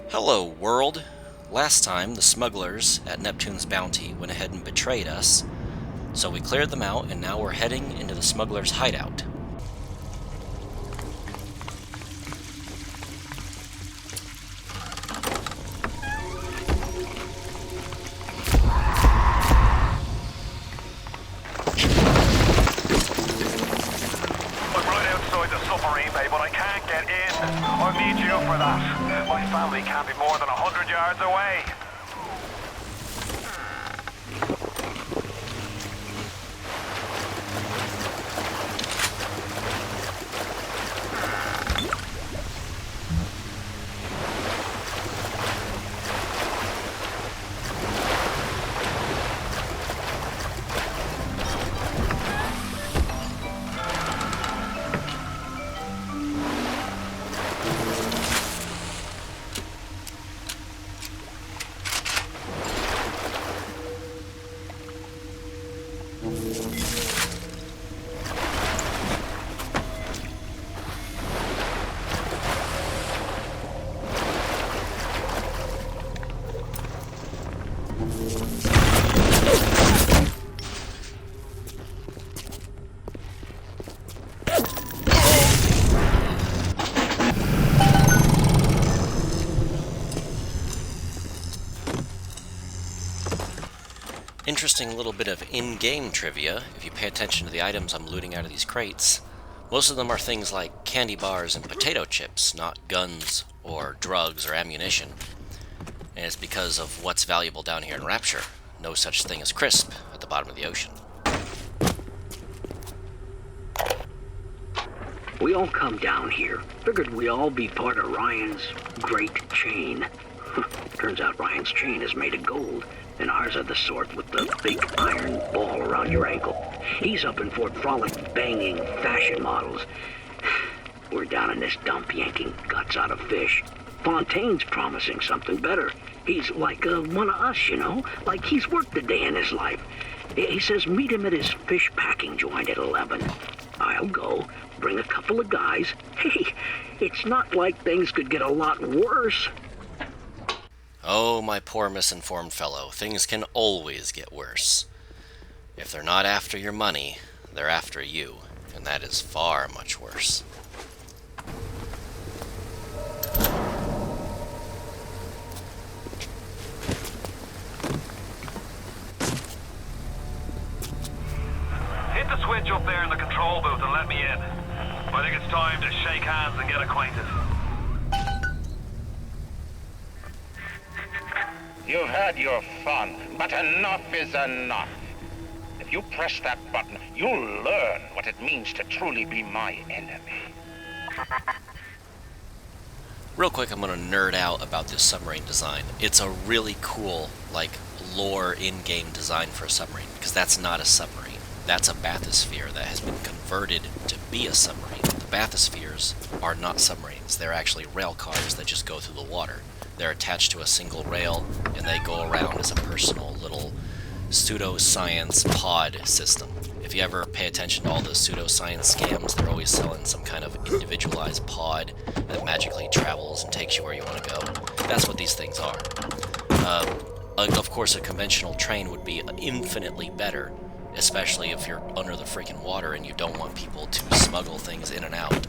Hello, world! Last time, the smugglers at Neptune's Bounty went ahead and betrayed us, so we cleared them out, and now we're heading into the smugglers' hideout. I'm right outside the submarine bay, but I can't get in. I'll need you for that. My family can't be more than 100 yards away. Interesting little bit of in-game trivia, if you pay attention to the items I'm looting out of these crates. Most of them are things like candy bars and potato chips, not guns or drugs or ammunition. And it's because of what's valuable down here in Rapture. No such thing as crisp at the bottom of the ocean. We all come down here. Figured we all be part of Ryan's great chain. Turns out Ryan's chain is made of gold, and ours are the sort with the big iron ball around your ankle. He's up in Fort Frolic banging fashion models. We're down in this dump yanking guts out of fish. Fontaine's promising something better. He's like one of us, you know? Like he's worked a day in his life. He says meet him at his fish packing joint at 11. I'll go, bring a couple of guys. Hey, it's not like things could get a lot worse. Oh, my poor misinformed fellow, things can always get worse. If they're not after your money, they're after you, and that is far much worse. Hit the switch up there in the control booth and let me in. I think it's time to shake hands and get acquainted. You've had your fun, but enough is enough. If you press that button, you'll learn what it means to truly be my enemy. Real quick, I'm going to nerd out about this submarine design. It's a really cool, lore in-game design for a submarine, because that's not a submarine. That's a bathysphere that has been converted to be a submarine. The bathyspheres are not submarines. They're actually rail cars that just go through the water. They're attached to a single rail, and they go around as a personal little pseudoscience pod system. If you ever pay attention to all the pseudoscience scams, they're always selling some kind of individualized pod that magically travels and takes you where you want to go. That's what these things are. Of course, a conventional train would be infinitely better, especially if you're under the freaking water and you don't want people to smuggle things in and out.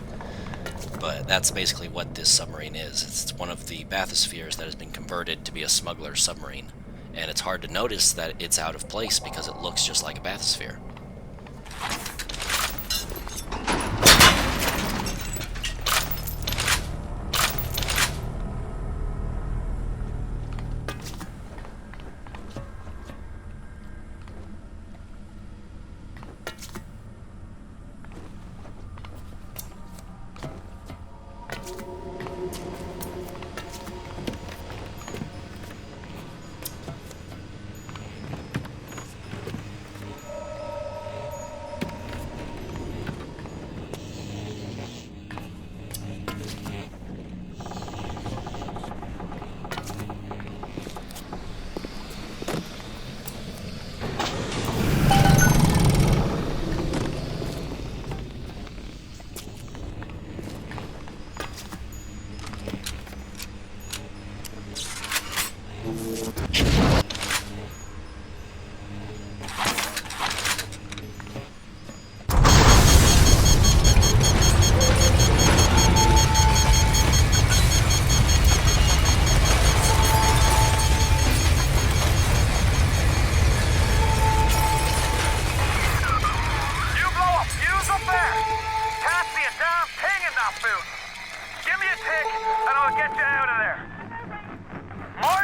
But that's basically what this submarine is. It's one of the bathyspheres that has been converted to be a smuggler submarine. And it's hard to notice that it's out of place because it looks just like a bathysphere.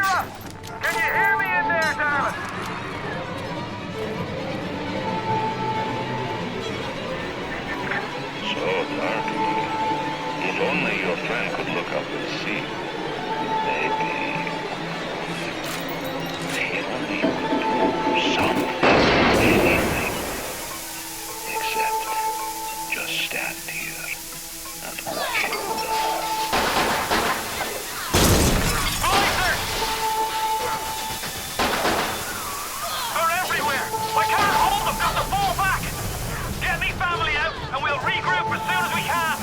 Ira! Can you hear me in there, darling? So dark. If only your friend could look up and see. Maybe he could do something, anything, except just stand here and watch you die. Blizzard! They're everywhere! I can't hold them! Got to fall back! Get me family out, and we'll regroup as soon as we can!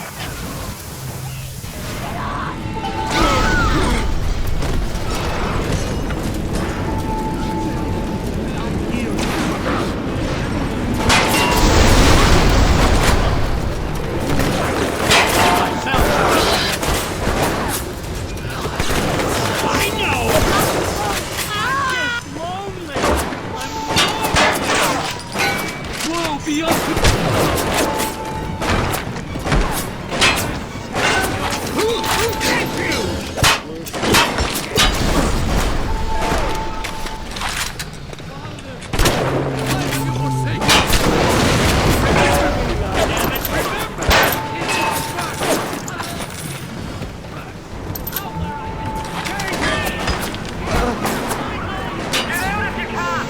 Get out if you can!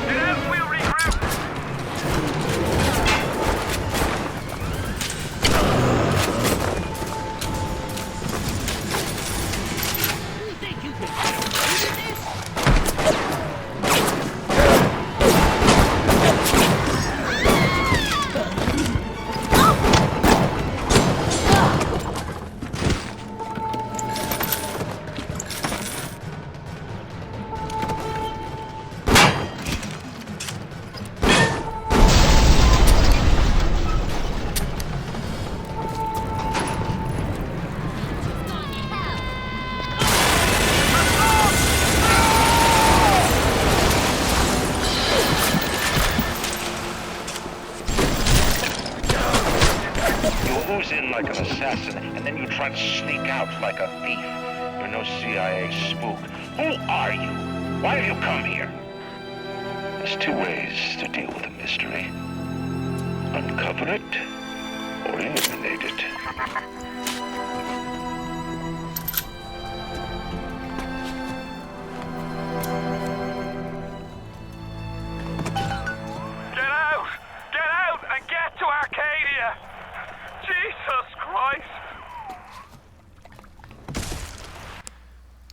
Get out and we'll regroup! You ooze in like an assassin, and then you try to sneak out like a thief. You're no CIA spook. Who are you? Why have you come here? There's two ways to deal with a mystery. Uncover it, or eliminate it. Get out! Get out and get to Arcadia! Jesus Christ!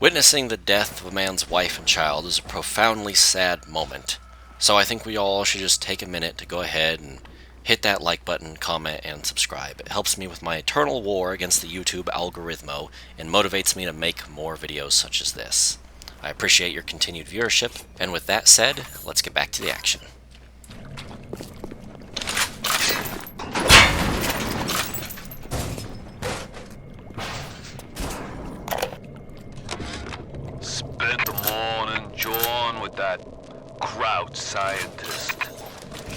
Witnessing the death of a man's wife and child is a profoundly sad moment, so I think we all should just take a minute to go ahead and hit that like button, comment, and subscribe. It helps me with my eternal war against the YouTube algorithm and motivates me to make more videos such as this. I appreciate your continued viewership, and with that said, let's get back to the action. Spent the morning jawing with that Kraut scientist.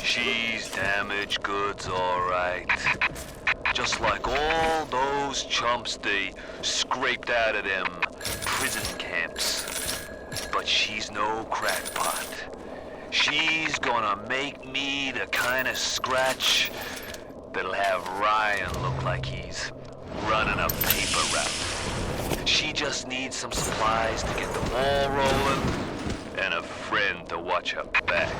She's damaged goods, alright. Just like all those chumps they scraped out of them prison camps. But she's no crackpot. She's gonna make me the kind of scratch that'll have Ryan look like he's running a paper route. She just needs some supplies to get the ball rolling and a friend to watch her back.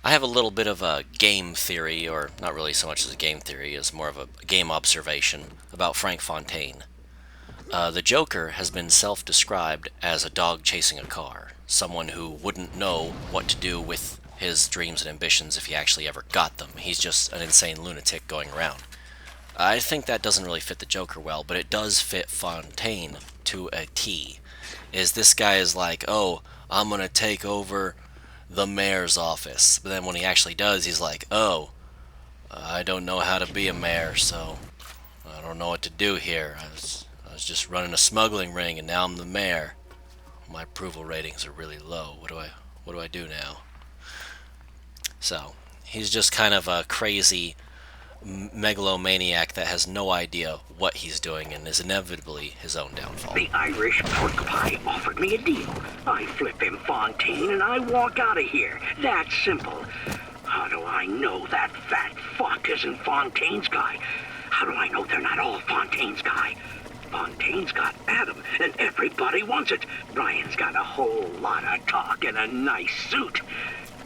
I have a little bit of a game theory, or not really so much as a game theory, as more of a game observation about Frank Fontaine. The Joker has been self-described as a dog chasing a car, someone who wouldn't know what to do with his dreams and ambitions if he actually ever got them. He's just an insane lunatic going around. I think that doesn't really fit the Joker well, but it does fit Fontaine to a T. This guy is like, oh, I'm gonna take over the mayor's office. But then when he actually does, he's like, oh, I don't know how to be a mayor, so I don't know what to do here. I was just running a smuggling ring, and now I'm the mayor. My approval ratings are really low. What do I do now? So he's just kind of a crazy megalomaniac that has no idea what he's doing and is inevitably his own downfall. The Irish pork pie offered me a deal. I flip him Fontaine and I walk out of here. That simple. How do I know that fat fuck isn't Fontaine's guy? How do I know they're not all Fontaine's guy? Fontaine's got Adam, and everybody wants it. Ryan's got a whole lot of talk and a nice suit.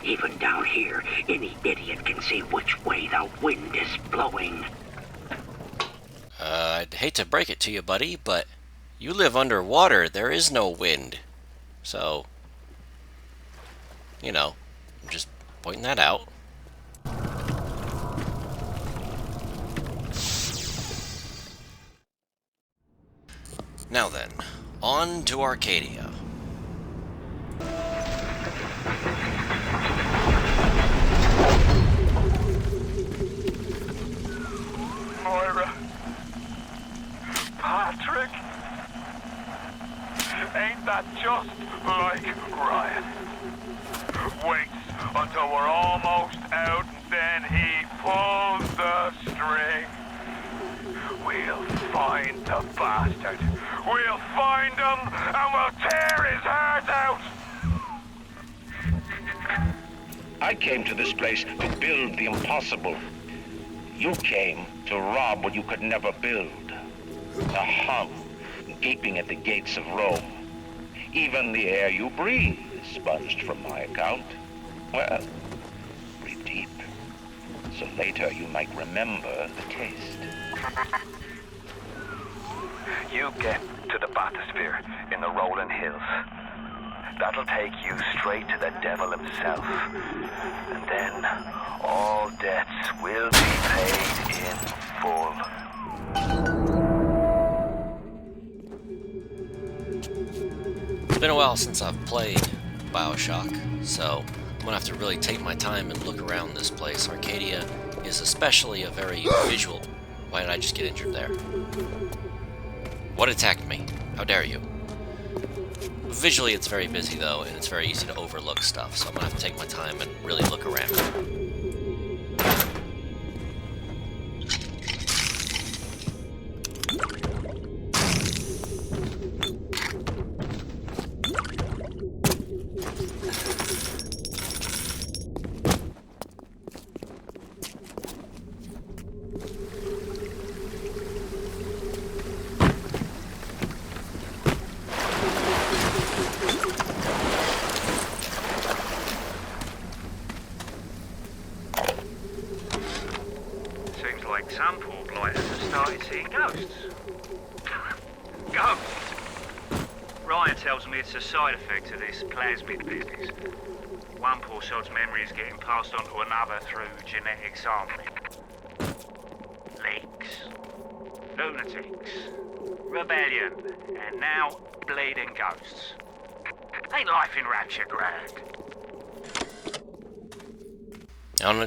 Even down here, any idiot can see which way the wind is blowing. I'd hate to break it to you, buddy, but you live underwater. There is no wind. So, I'm just pointing that out. Now then, on to Arcadia. Moira. Patrick. Ain't that just like Ryan? Waits until we're almost out and then he pulls the string. We'll find the bastard. We'll find him and we'll tear his heart out. I came to this place to build the impossible. You came to rob what you could never build. A hum gaping at the gates of Rome. Even the air you breathe is sponged from my account. Well, breathe deep, so later you might remember the taste. You get to the bathysphere in the rolling hills. That'll take you straight to the devil himself. And then all debts will be paid in full. It's been a while since I've played Bioshock, so I'm gonna have to really take my time and look around this place. Arcadia is especially a very visual... Why did I just get injured there? What attacked me? How dare you? Visually, it's very busy, though, and it's very easy to overlook stuff, so I'm gonna have to take my time and really look around. Some poor blighters have started seeing ghosts. Ghosts? Ryan tells me it's a side effect of this plasmid business. One poor sod's memory is getting passed on to another through genetic sampling. Leaks, lunatics, rebellion, and now bleeding ghosts. Ain't life in Rapture grand? I don't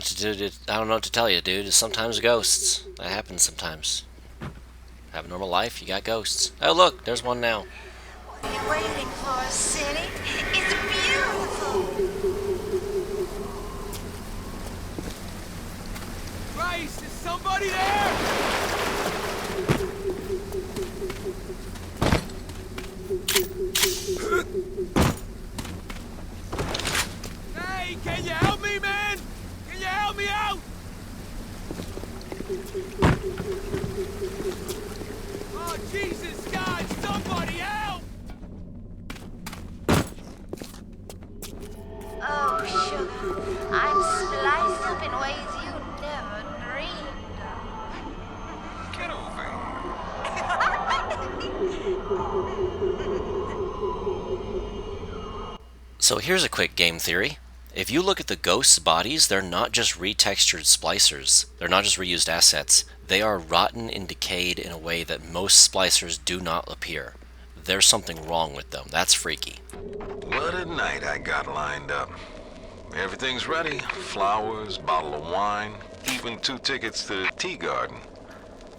know what to tell you, dude. Sometimes ghosts. That happens sometimes. Have a normal life, you got ghosts. Oh, look, there's one now. What are you waiting for, city? It's beautiful. Christ, is somebody there? Hey, can you help me, man? Can you help me out? Oh, Jesus, God, somebody help! Oh, sugar, I'm spliced up in ways you never dreamed of. Get over here. So here's a quick game theory. If you look at the ghosts' bodies, they're not just retextured splicers. They're not just reused assets. They are rotten and decayed in a way that most splicers do not appear. There's something wrong with them. That's freaky. What a night I got lined up. Everything's ready. Flowers, bottle of wine, even 2 tickets to the tea garden.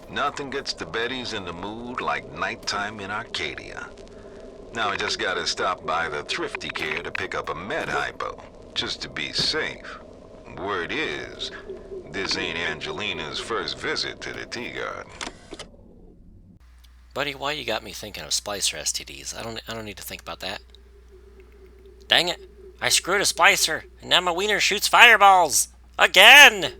Nothing gets the Bettys in the mood like nighttime in Arcadia. Now I just gotta stop by the Thrifty Care to pick up a med hypo, just to be safe. Word is, this ain't Angelina's first visit to the tea garden. Buddy, why you got me thinking of Splicer STDs? I don't need to think about that. Dang it! I screwed a Splicer, and now my wiener shoots fireballs! Again!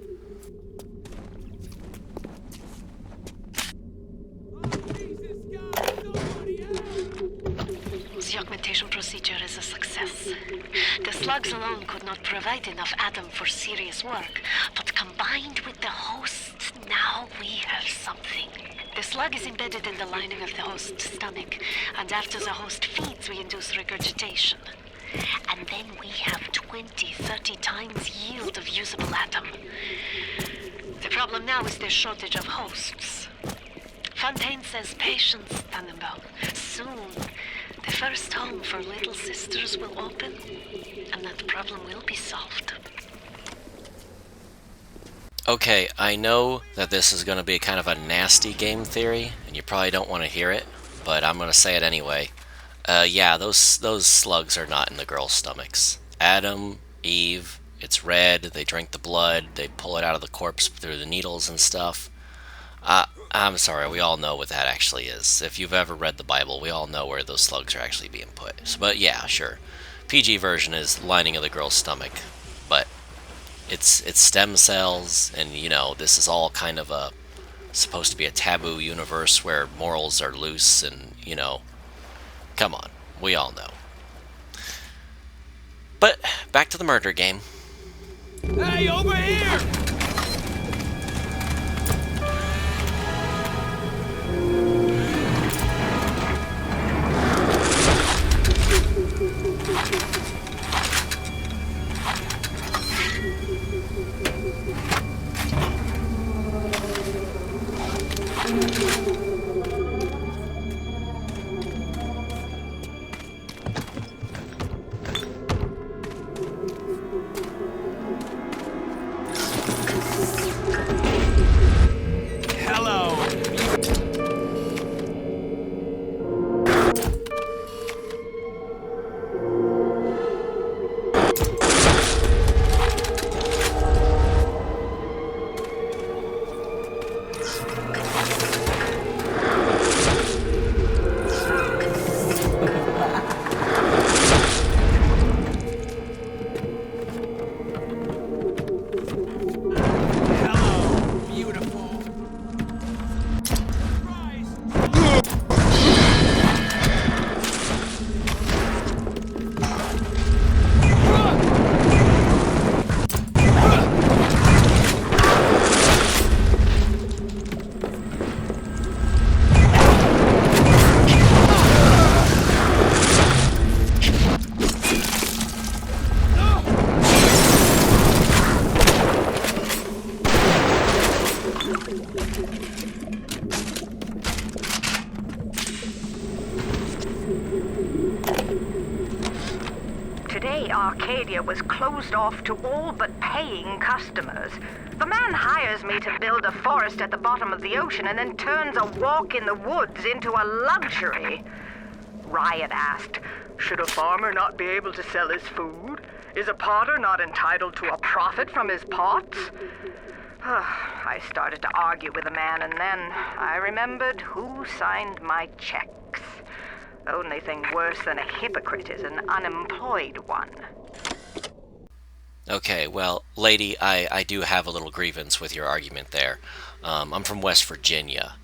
The augmentation procedure is a success. The slugs alone could not provide enough Adam for serious work, but combined with the host, now we have something. The slug is embedded in the lining of the host's stomach, and after the host feeds, we induce regurgitation. And then we have 20, 30 times yield of usable Adam. The problem now is the shortage of hosts. Fontaine says patience, Tannenbaum. Soon, the first home for little sisters will open, and that problem will be solved. Okay, I know that this is going to be kind of a nasty game theory, and you probably don't want to hear it, but I'm going to say it anyway. Yeah, those slugs are not in the girls' stomachs. Adam, Eve, it's red, they drink the blood, they pull it out of the corpse through the needles and stuff. I'm sorry, we all know what that actually is. If you've ever read the Bible, we all know where those slugs are actually being put. So, but yeah, sure. PG version is lining of the girl's stomach, but it's stem cells, and you know, this is all kind of supposed to be a taboo universe where morals are loose, and you know, come on, we all know. But back to the murder game. Hey, over here! Today, Arcadia was closed off to all but paying customers. The man hires me to build a forest at the bottom of the ocean and then turns a walk in the woods into a luxury. Riot asked, should a farmer not be able to sell his food? Is a potter not entitled to a profit from his pots? I started to argue with the man, and then I remembered who signed my checks. Only thing worse than a hypocrite is an unemployed one. Okay, well, lady, I do have a little grievance with your argument there. I'm from West Virginia.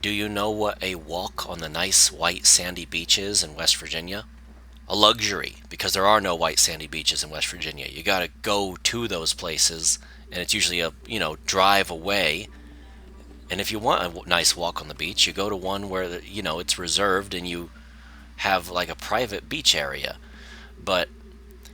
Do you know what a walk on the nice white sandy beach is in West Virginia? A luxury, because there are no white sandy beaches in West Virginia. You gotta go to those places, and it's usually a, drive away. And if you want a nice walk on the beach, you go to one where, it's reserved and you have like a private beach area. But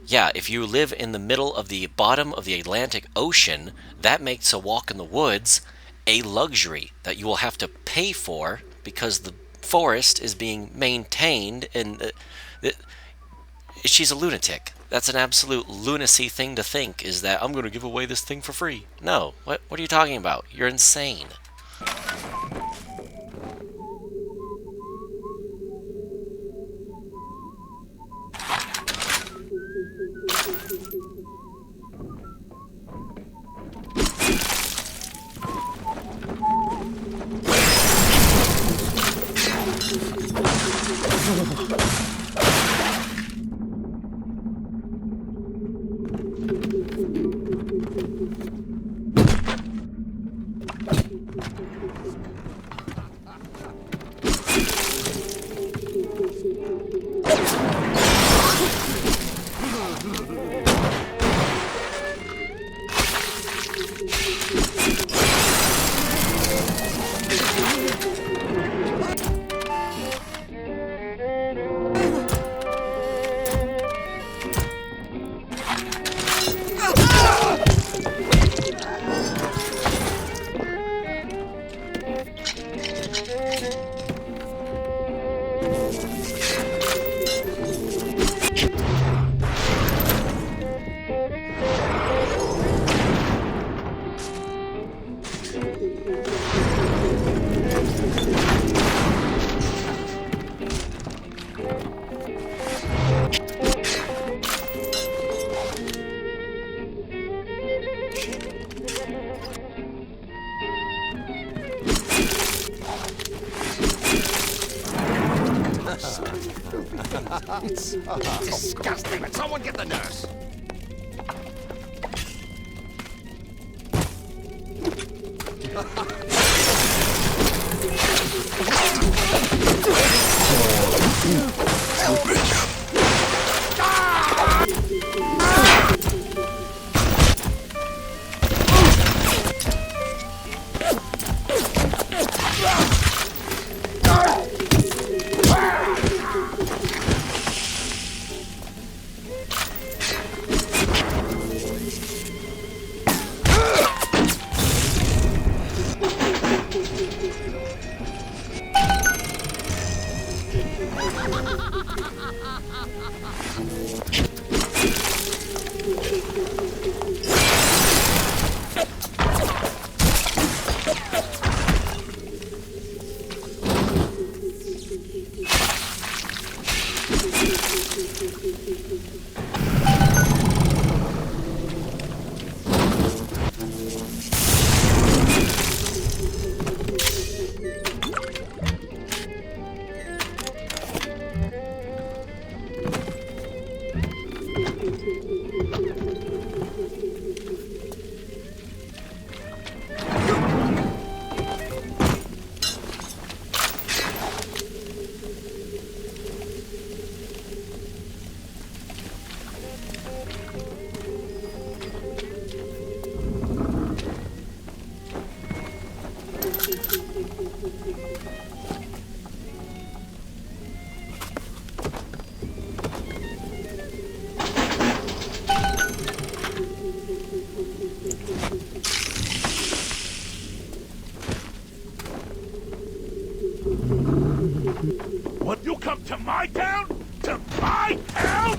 yeah, if you live in the middle of the bottom of the Atlantic Ocean, that makes a walk in the woods a luxury that you will have to pay for because the forest is being maintained, and she's a lunatic. That's an absolute lunacy thing to think, is that I'm going to give away this thing for free. No, what are you talking about? You're insane. It's disgusting. But someone get the nurse. What? You come to my town? To my town?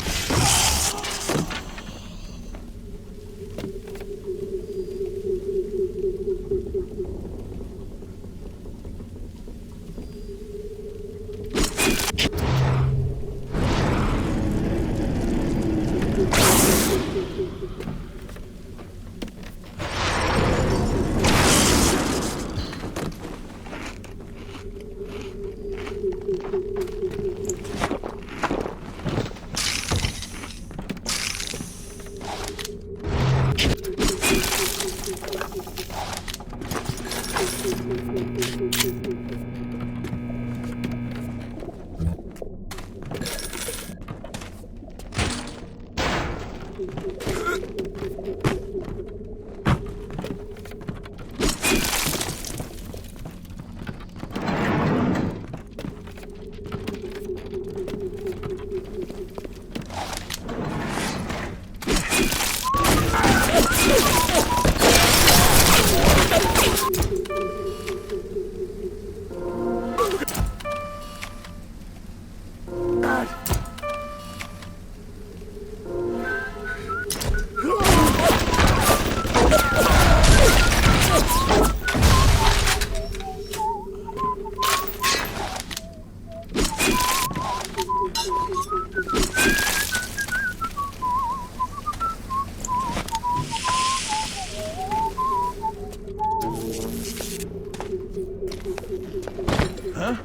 Huh?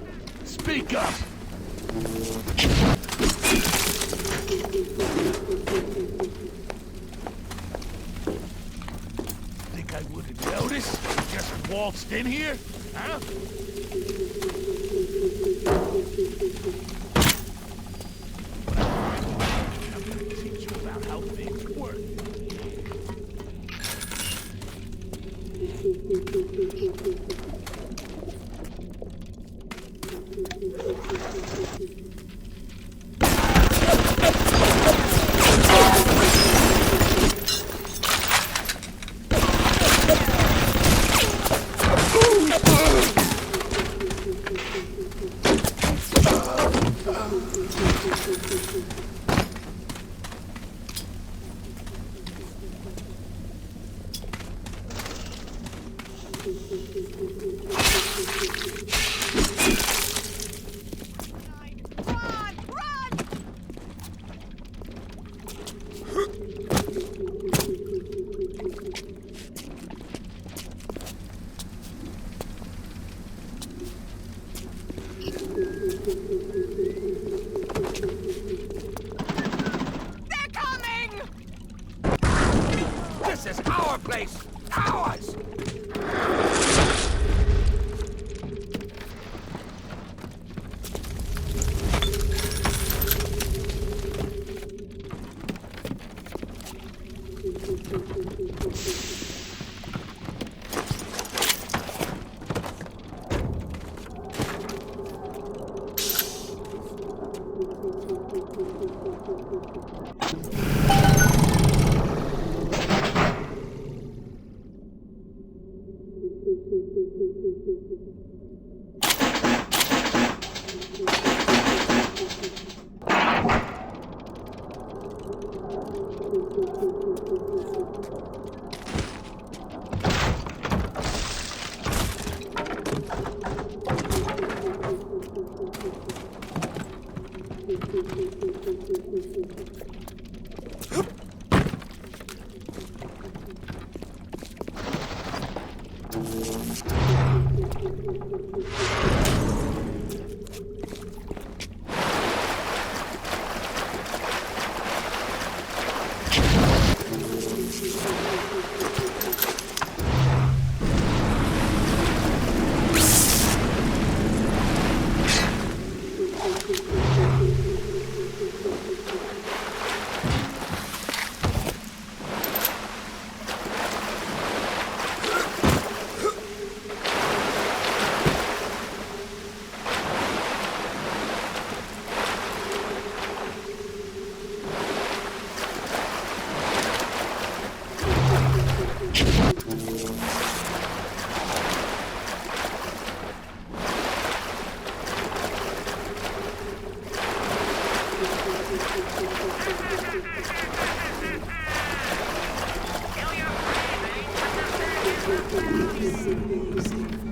Speak up! Think I wouldn't notice? Just waltzed in here? Huh? I'm gonna teach you about how things work. This is our place! Ours!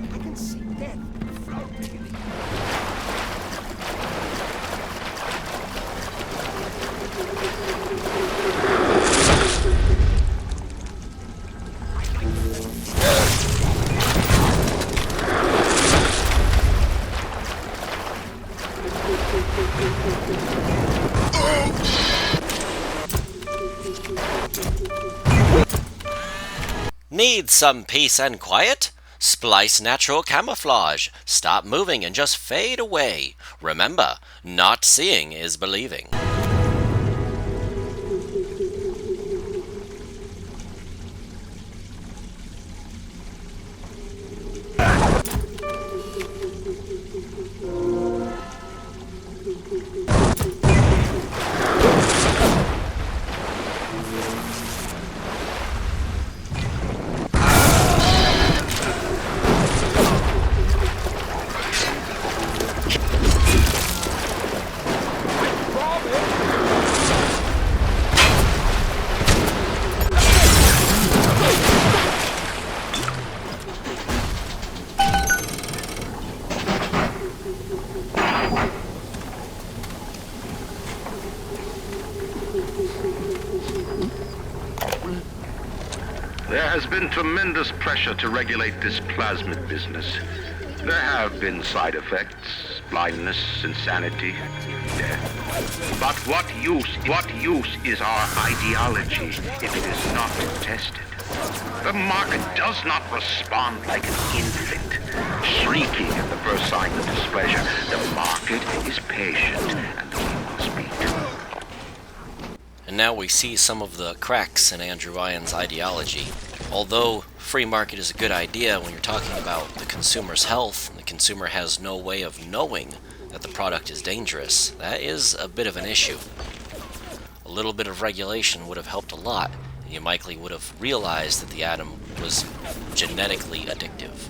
I can see death floating. Need some peace and quiet? Splice natural camouflage. Stop moving and just fade away. Remember, not seeing is believing. There has been tremendous pressure to regulate this plasmid business. There have been side effects, blindness, insanity, death. But what use is our ideology if it is not tested? The market does not respond like an infant, shrieking at the first sign of displeasure. The market is patient, and we must be too. And now we see some of the cracks in Andrew Ryan's ideology. Although free market is a good idea when you're talking about the consumer's health, and the consumer has no way of knowing that the product is dangerous, that is a bit of an issue. A little bit of regulation would have helped a lot, and you likely would have realized that the atom was genetically addictive.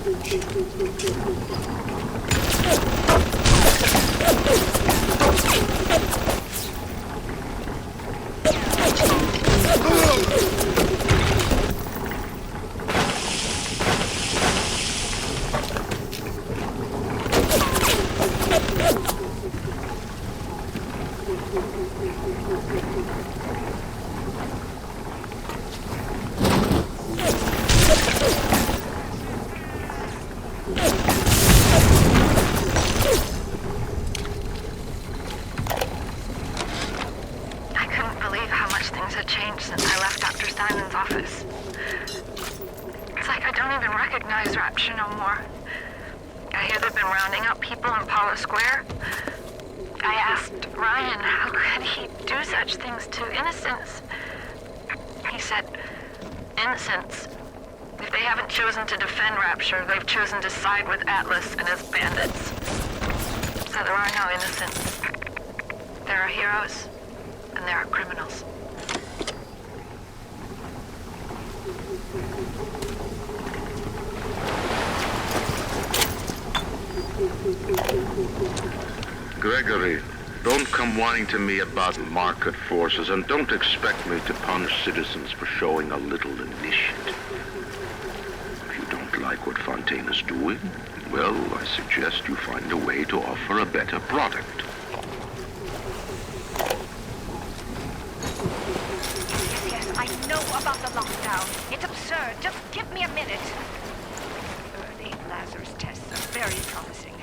I couldn't believe how much things had changed since I left Dr. Simon's office. It's like I don't even recognize Rapture no more. I hear they've been rounding up people in Paula Square. I asked Ryan how could he do such things to innocents. He said, innocents. If they haven't chosen to defend Rapture, they've chosen to side with Atlas and his bandits. So there are no innocents. There are heroes, and there are criminals. Gregory, don't come whining to me about market forces, and don't expect me to punish citizens for showing a little initiative. If you don't like what Fontaine is doing, well, I suggest you find a way to offer a better product. Yes, I know about the lockdown. It's absurd. Just give me a minute. Early Lazarus tests are very promising.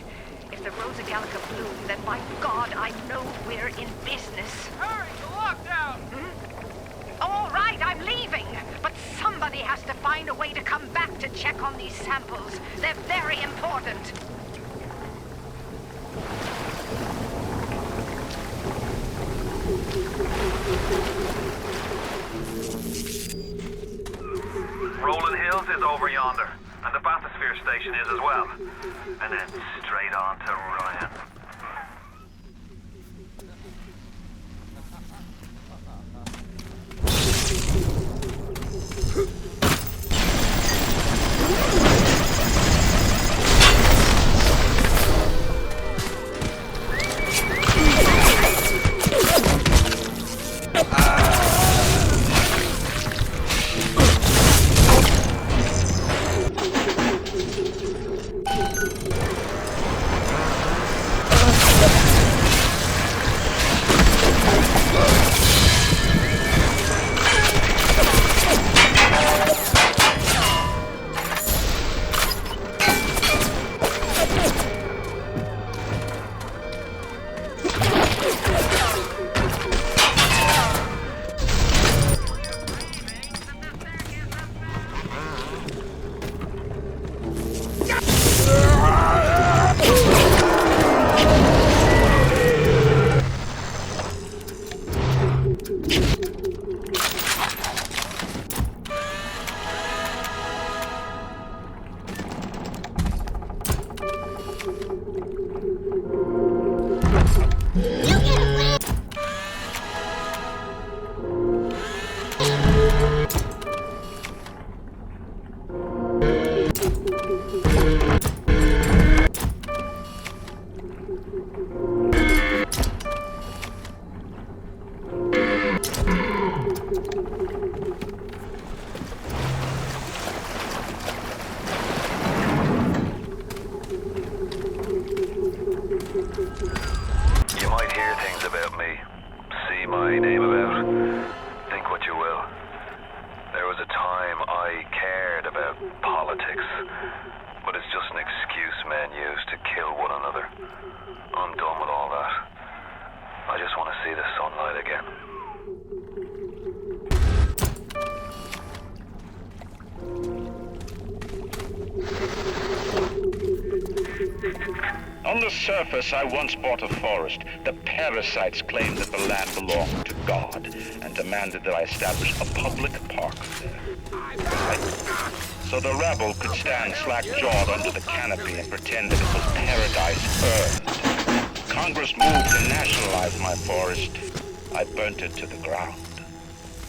If the Rosa Gallica bloom, then by God, I know we're in business. Hurry, the lockdown! All right, I'm leaving. But somebody has to find a way to come back to check on these samples. They're very important. Rolling Hills is over yonder, and the bathysphere station is as well. And then straight on to Ryan. You might hear things about me, see my name about, think what you will. There was a time I cared about politics, but it's just an excuse men use to kill one another. I'm done with all that. I just want to see the sunlight again. On the surface, I once bought a forest. The parasites claimed that the land belonged to God and demanded that I establish a public park there. So the rebel could stand slack-jawed under the canopy and pretend that it was paradise earned. Congress moved to nationalize my forest. I burnt it to the ground.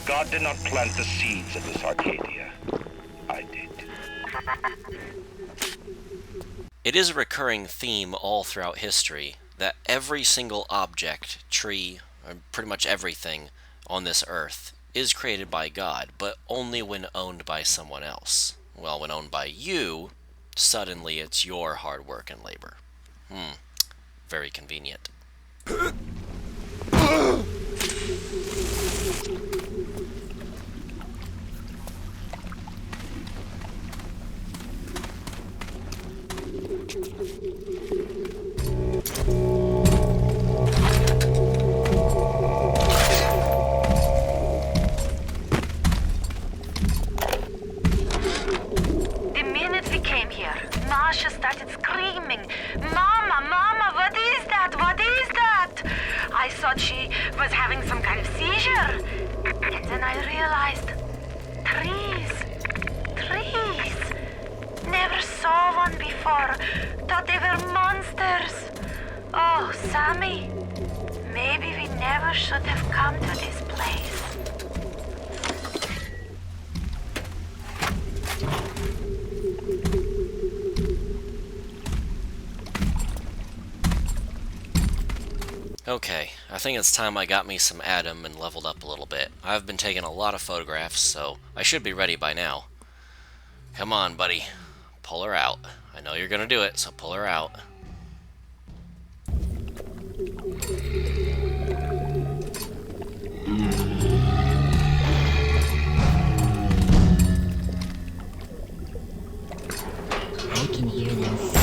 God did not plant the seeds of this Arcadia. I did. It is a recurring theme all throughout history that every single object, tree, or pretty much everything on this earth is created by God, but only when owned by someone else. Well, when owned by you, suddenly it's your hard work and labor. Very convenient. The minute we came here, Masha started screaming, Mama, Mama, what is that? What is that? I thought she was having some kind of seizure. And then I realized, trees. Never saw one before. Thought they were monsters. Oh, Sammy, maybe we never should have come to this place. Okay, I think it's time I got me some Adam and leveled up a little bit. I've been taking a lot of photographs, so I should be ready by now. Come on, buddy. Pull her out. I know you're gonna do it, so pull her out. I can hear them singing.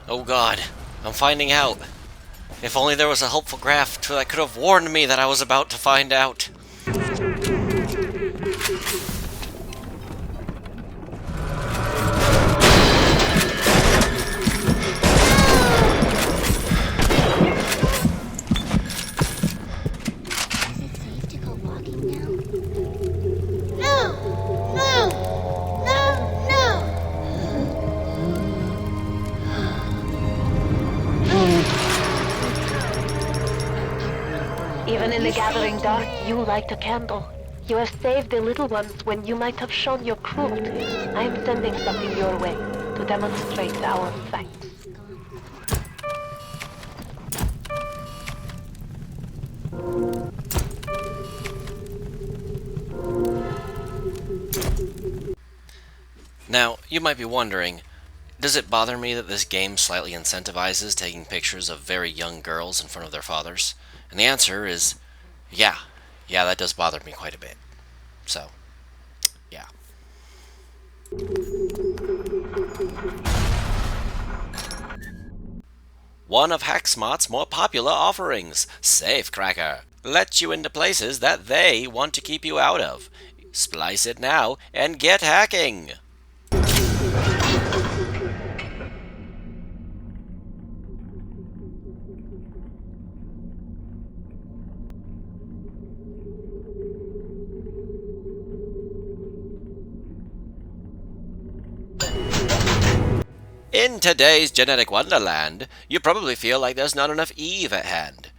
Oh god, I'm finding out. If only there was a helpful graph that could have warned me that I was about to find out. Is it safe to go walking now? Even in the gathering dark, you light a candle. You have saved the little ones when you might have shown your cruelty. I am sending something your way to demonstrate our fight. Now, you might be wondering, does it bother me that this game slightly incentivizes taking pictures of very young girls in front of their fathers? And the answer is, yeah, that does bother me quite a bit. So, yeah. One of Hacksmart's more popular offerings, Safecracker, lets you into places that they want to keep you out of. Splice it now and get hacking! In today's genetic wonderland, you probably feel like there's not enough Eve at hand.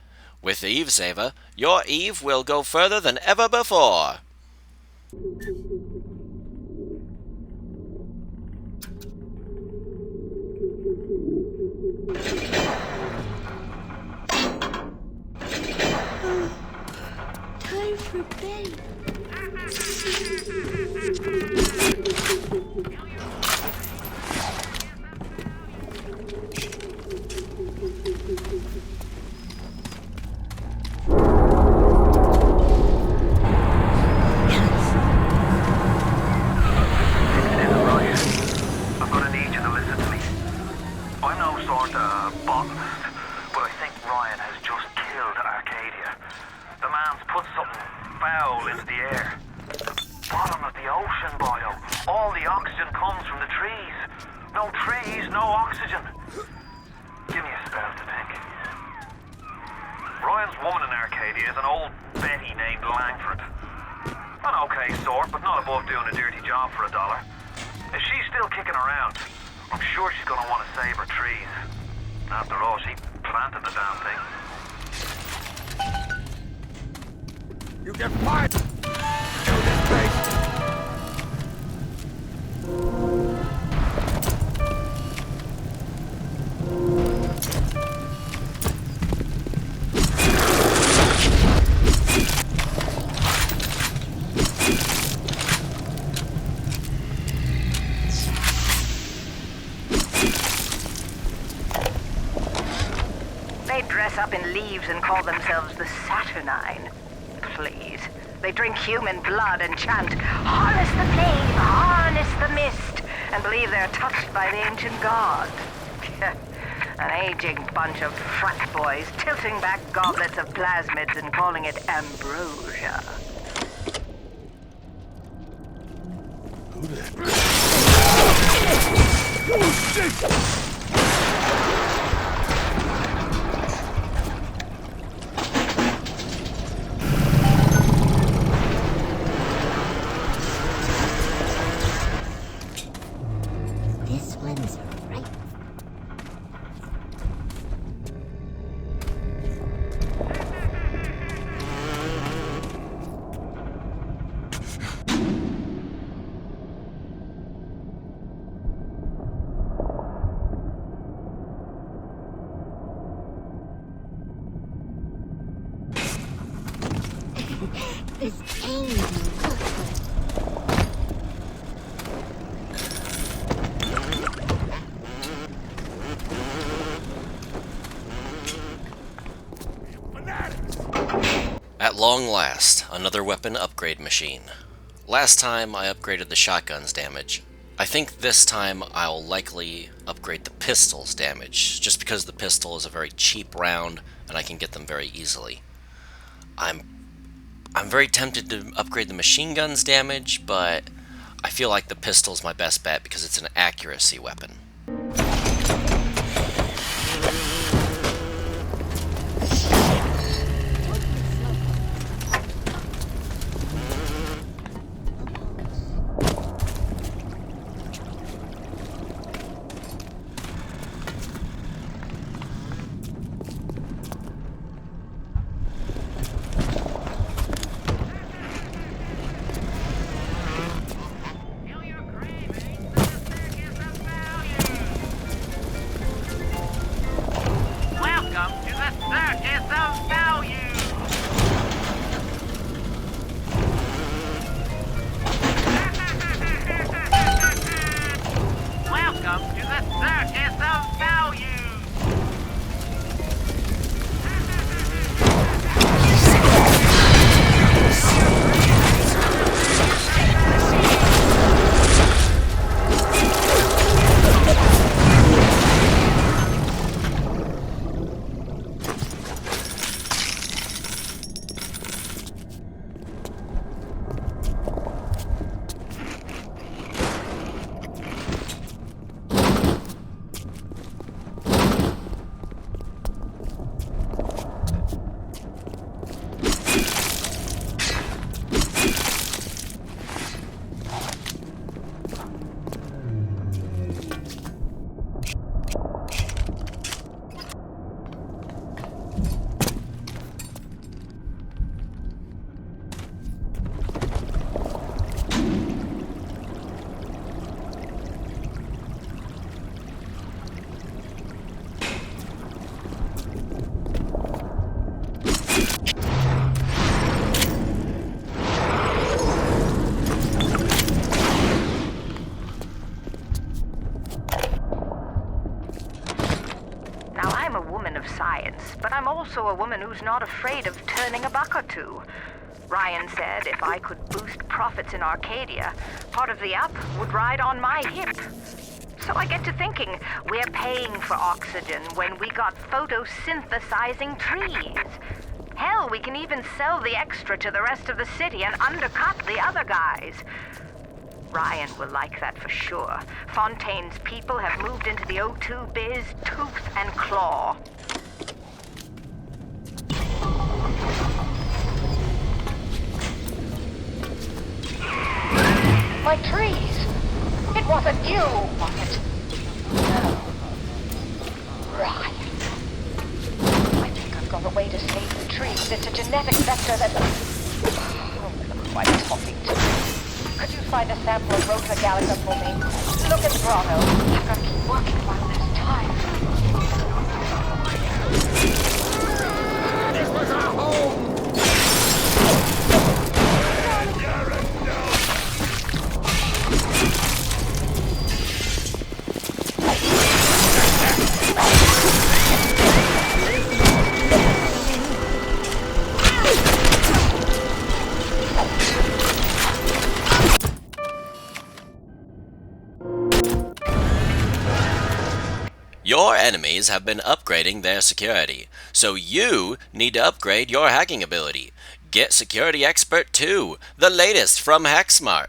With the Eve Saver, your Eve will go further than ever before. Time for bed. oxygen, Bio. All the oxygen comes from the trees. No trees, no oxygen. Give me a spell to think. Ryan's woman in Arcadia is an old Betty named Langford. An okay sort, but not above doing a dirty job for $1. If she's still kicking around, I'm sure she's gonna want to save her trees. After all, she planted the damn thing. You get fired! Kill this place! They dress up in leaves and call themselves the Saturnine. Please. They drink human blood and chant, "Harness the flame, harness the mist," and believe they're touched by the ancient gods. An aging bunch of frat boys tilting back goblets of plasmids and calling it ambrosia. This one's right. This angel. At long last, another weapon upgrade machine. Last time I upgraded the shotgun's damage. I think this time I'll likely upgrade the pistol's damage, just because the pistol is a very cheap round and I can get them very easily. I'm very tempted to upgrade the machine gun's damage, but I feel like the pistol's my best bet because it's an accuracy weapon. I'm also a woman who's not afraid of turning a buck or two. Ryan said if I could boost profits in Arcadia, part of the up would ride on my hip. So I get to thinking, we're paying for oxygen when we got photosynthesizing trees. Hell, we can even sell the extra to the rest of the city and undercut the other guys. Ryan will like that for sure. Fontaine's people have moved into the O2 biz tooth and claw. My trees! It wasn't you, was it? No. Ryan. I think I've got a way to save the trees. It's a genetic vector that... Oh, look who I'm talking to. Could you find a sample of Rota Gallica for me? Look at Grotto. I've got to keep working while there's time. This was our home! Your enemies have been upgrading their security, so you need to upgrade your hacking ability. Get Security Expert 2, the latest from HackSmart.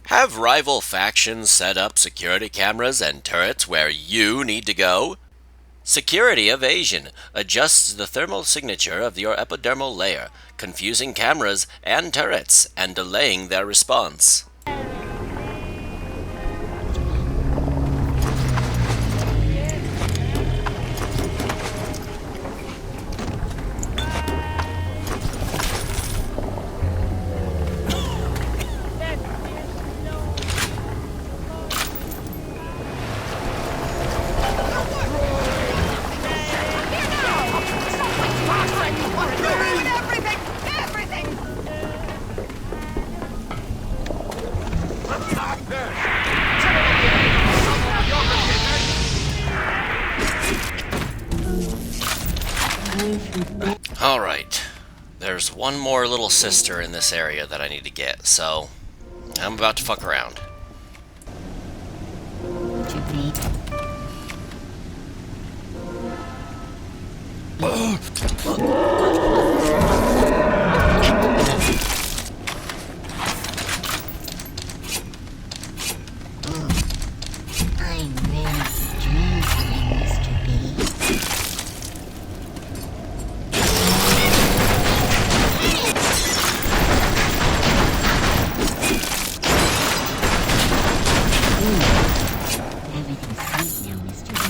Have rival factions set up security cameras and turrets where you need to go? Security Evasion adjusts the thermal signature of your epidermal layer, confusing cameras and turrets and delaying their response. Alright, there's one more little sister in this area that I need to get, so I'm about to fuck around. I'm really strangling, Mr. B. Everything's safe now, Mr. B.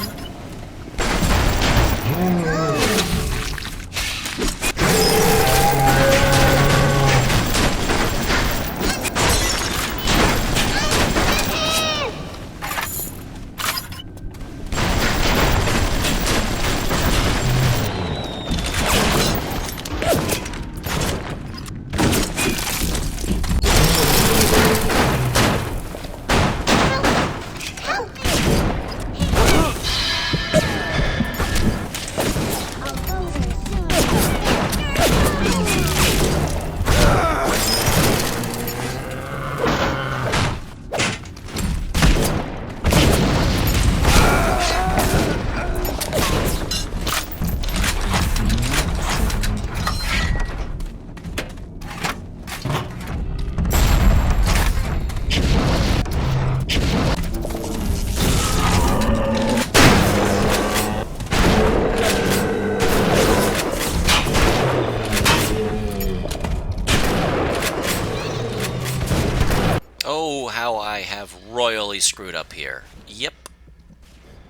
Oh, how I have royally screwed up here. Yep.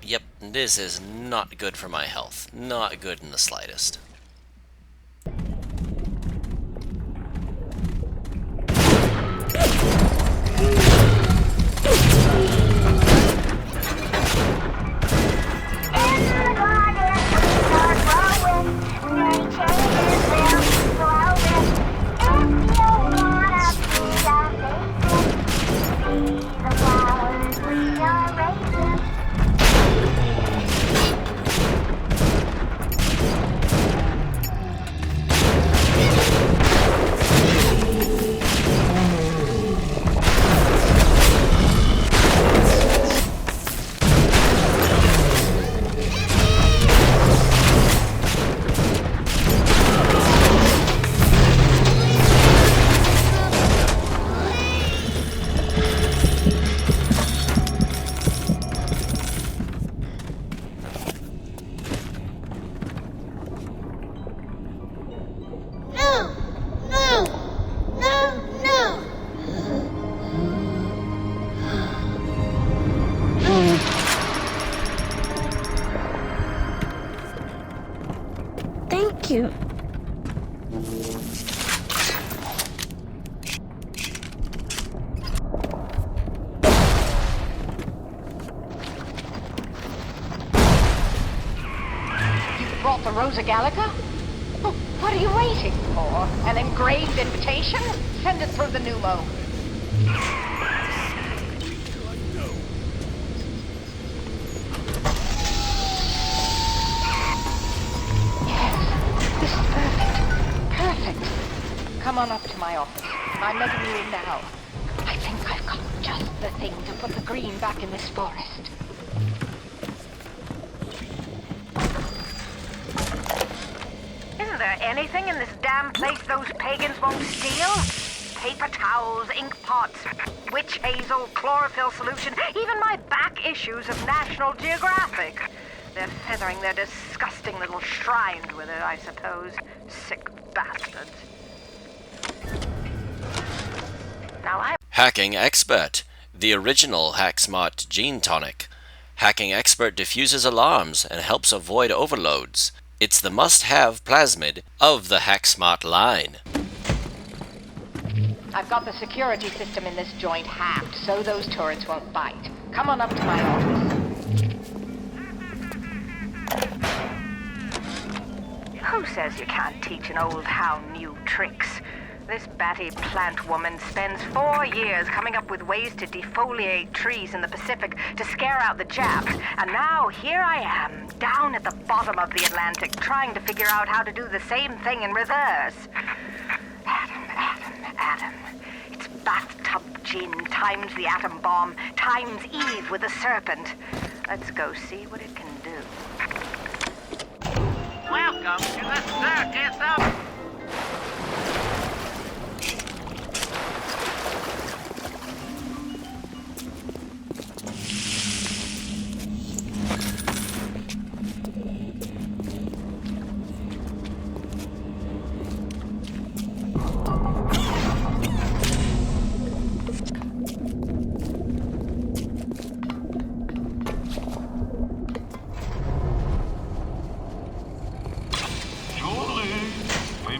Yep, this is not good for my health. Not good in the slightest. Thank you. You brought the Rosa Gallica? Well, what are you waiting for? An engraved invitation? Send it through the pneumo. Yes, this is perfect. Perfect. Come on up to my office. I'm letting you in now. I think I've got just the thing to put the green back in this forest. Isn't there anything in this damn place those pagans won't steal? Paper towels, ink pots, witch hazel, chlorophyll solution, even my back issues of National Geographic. They're feathering their disgusting little shrines with it, I suppose. Sick bastards. Now Hacking Expert, the original HackSmart Gene Tonic. Hacking Expert diffuses alarms and helps avoid overloads. It's the must-have plasmid of the HackSmart line. I've got the security system in this joint hacked, so those turrets won't bite. Come on up to my office. Who says you can't teach an old hound new tricks? This batty plant woman spends 4 years coming up with ways to defoliate trees in the Pacific to scare out the Japs, and now here I am, down at the bottom of the Atlantic, trying to figure out how to do the same thing in reverse. Adam. It's bathtub gin times the atom bomb times Eve with a serpent. Let's go see what it can do. Welcome to the circus of...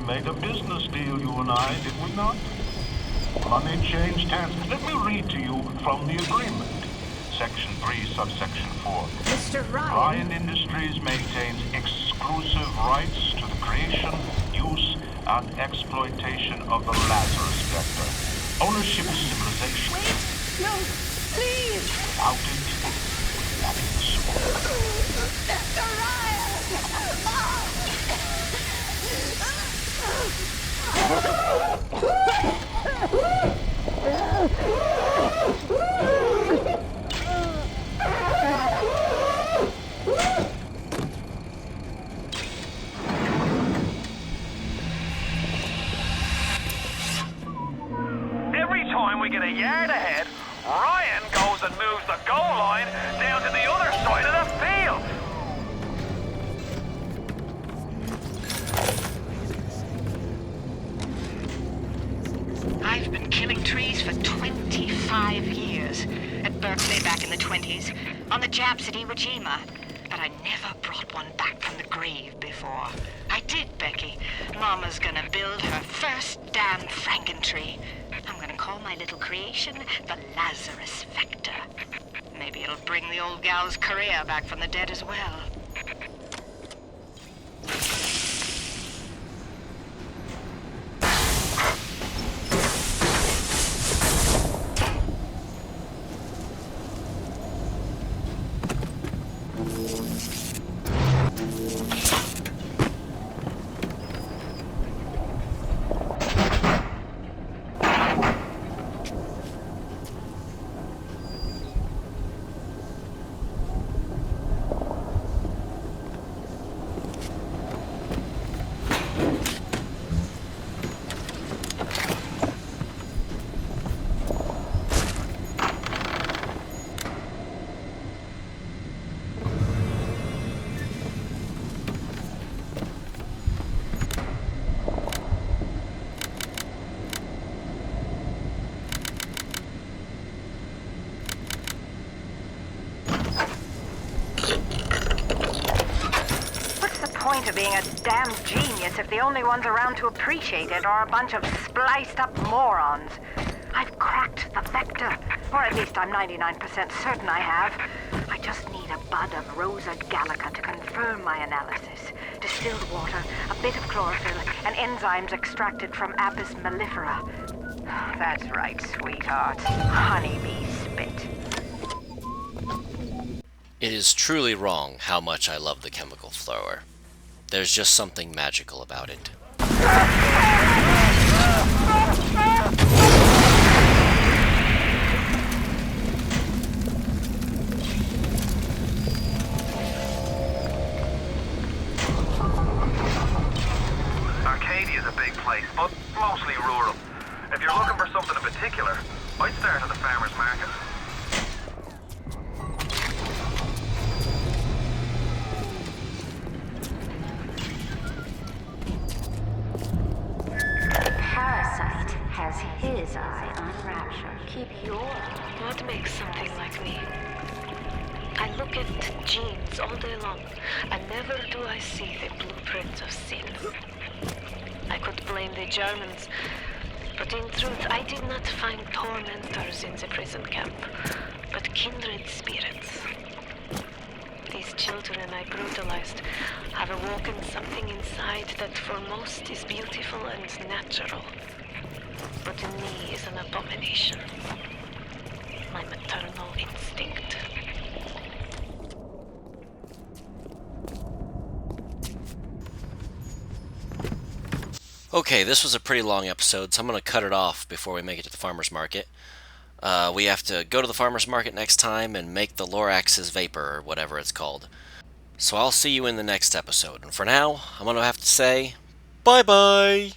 Made a business deal, you and I, did we not? Money changed hands. Let me read to you from the agreement. Section 3, subsection 4. Mr. Ryan Industries maintains exclusive rights to the creation, use, and exploitation of the Lazarus Vector. Ownership of civilization. Wait! No! Please! Without it, nothing's Mr. Ryan! Every time we get a yard ahead, Ryan goes and moves the goal line down to the other side of the field. I've been killing trees for 25 5 years. At Berkeley back in the 20s. On the Japs at Iwo Jima. But I never brought one back from the grave before. I did, Becky. Mama's gonna build her first damn Frankentree. I'm gonna call my little creation the Lazarus Vector. Maybe it'll bring the old gal's career back from the dead as well. To being a damn genius if the only ones around to appreciate it are a bunch of spliced up morons. I've cracked the vector, or at least I'm 99% certain I have. I just need a bud of Rosa gallica to confirm my analysis. Distilled water, a bit of chlorophyll, and enzymes extracted from Apis mellifera. That's right, sweetheart. Honeybee spit. It is truly wrong how much I love the chemical thrower. There's just something magical about it. Arcadia's a big place, but mostly rural. If you're looking for something in particular, I'd start at the farmer's market. Parasite has his eye on Rapture. Keep your... What makes something like me? I look at genes all day long, and never do I see the blueprint of sin. I could blame the Germans, but in truth I did not find tormentors in the prison camp, but kindred spirits. These children I brutalized have awoken something inside that for most is beautiful and natural, but in me is an abomination. My maternal instinct. Okay, this was a pretty long episode, so I'm going to cut it off before we make it to the farmer's market. We have to go to the farmer's market next time and make the Lorax's Vapor, or whatever it's called. So I'll see you in the next episode, and for now, I'm going to have to say, bye-bye!